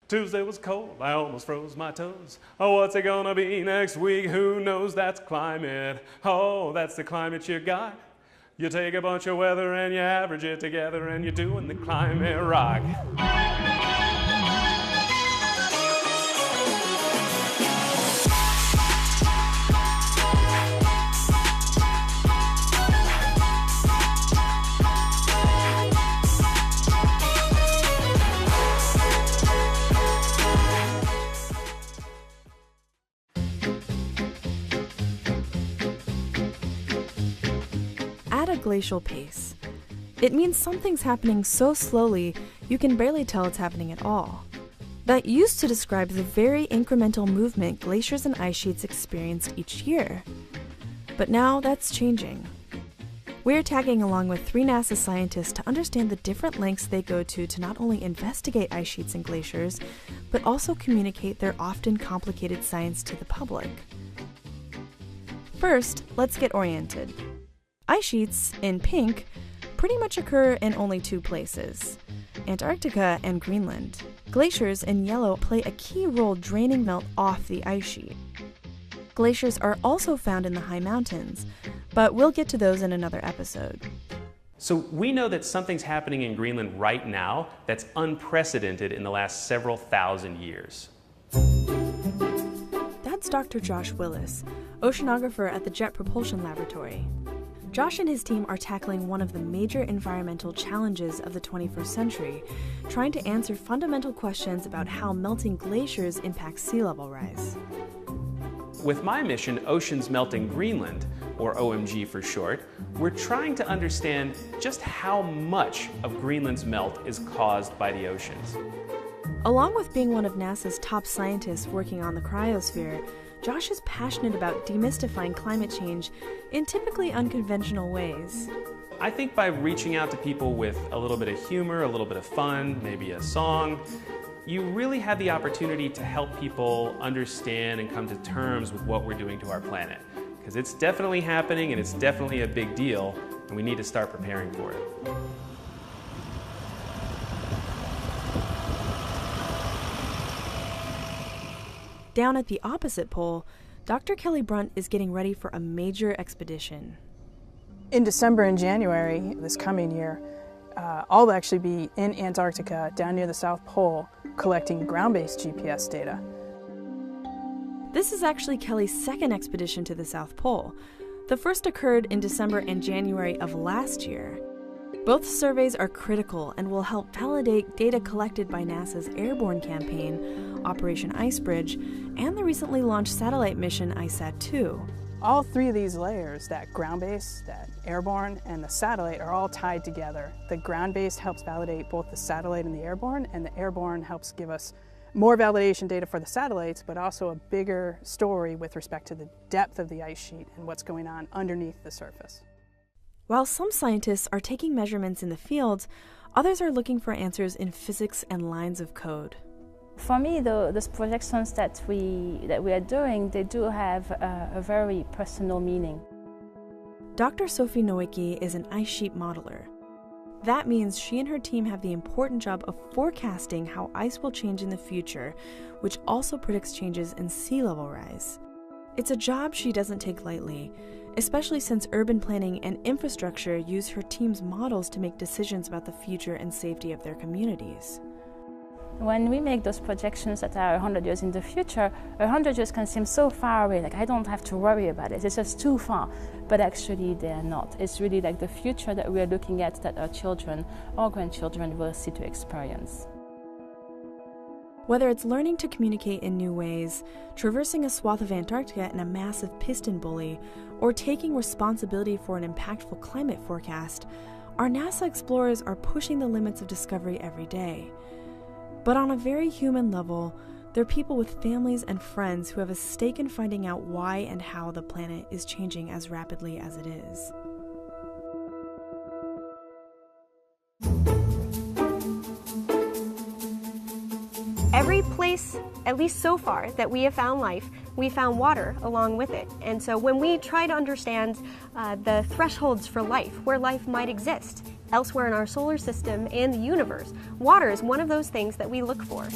Tuesday was cold, I almost froze my toes. Oh, what's it gonna be next week? Who knows? That's climate. Oh, that's the climate you got. You take a bunch of weather and you average it together and you're doing the climate rock. At a glacial pace, it means something's happening so slowly you can barely tell it's happening at all. That used to describe the very incremental movement glaciers and ice sheets experienced each year. But now that's changing. We're tagging along with 3 NASA scientists to understand the different lengths they go to not only investigate ice sheets and glaciers, but also communicate their often complicated science to the public. First, let's get oriented. Ice sheets, in pink, pretty much occur in only 2 places, Antarctica and Greenland. Glaciers, in yellow, play a key role draining melt off the ice sheet. Glaciers are also found in the high mountains, but we'll get to those in another episode. So we know that something's happening in Greenland right now that's unprecedented in the last several thousand years. That's Dr. Josh Willis, oceanographer at the Jet Propulsion Laboratory. Josh and his team are tackling one of the major environmental challenges of the 21st century, trying to answer fundamental questions about how melting glaciers impact sea level rise. With my mission, Oceans Melting Greenland, or OMG for short, we're trying to understand just how much of Greenland's melt is caused by the oceans. Along with being one of NASA's top scientists working on the cryosphere, Josh is passionate about demystifying climate change in typically unconventional ways. I think by reaching out to people with a little bit of humor, a little bit of fun, maybe a song, you really have the opportunity to help people understand and come to terms with what we're doing to our planet. Because it's definitely happening and it's definitely a big deal, and we need to start preparing for it. Down at the opposite pole, Dr. Kelly Brunt is getting ready for a major expedition. In December and January this coming year, I'll actually be in Antarctica, down near the South Pole, collecting ground-based GPS data. This is actually Kelly's second expedition to the South Pole. The first occurred in December and January of last year. Both surveys are critical and will help validate data collected by NASA's airborne campaign, Operation Icebridge, and the recently launched satellite mission ISAT-2. All 3 of these layers, that ground-based, that airborne, and the satellite, are all tied together. The ground-based helps validate both the satellite and the the airborne helps give us more validation data for the satellites, but also a bigger story with respect to the depth of the ice sheet and what's going on underneath the surface. While some scientists are taking measurements in the field, others are looking for answers in physics and lines of code. For me, those projections that we are doing, they do have a very personal meaning. Dr. Sophie Nowicki is an ice sheet modeler. That means she and her team have the important job of forecasting how ice will change in the future, which also predicts changes in sea level rise. It's a job she doesn't take lightly, especially since urban planning and infrastructure use her team's models to make decisions about the future and safety of their communities. When we make those projections that are 100 years in the future, 100 years can seem so far away, like I don't have to worry about it, it's just too far. But actually they are not. It's really like the future that we are looking at that our children or grandchildren will see to experience. Whether it's learning to communicate in new ways, traversing a swath of Antarctica in a massive piston bully, or taking responsibility for an impactful climate forecast, our NASA explorers are pushing the limits of discovery every day. But on a very human level, they're people with families and friends who have a stake in finding out why and how the planet is changing as rapidly as it is. Every place, at least so far, that we have found life, we found water along with it. And so when we try to understand the thresholds for life, where life might exist, Elsewhere in our solar system and the universe, water is one of those things that we look for.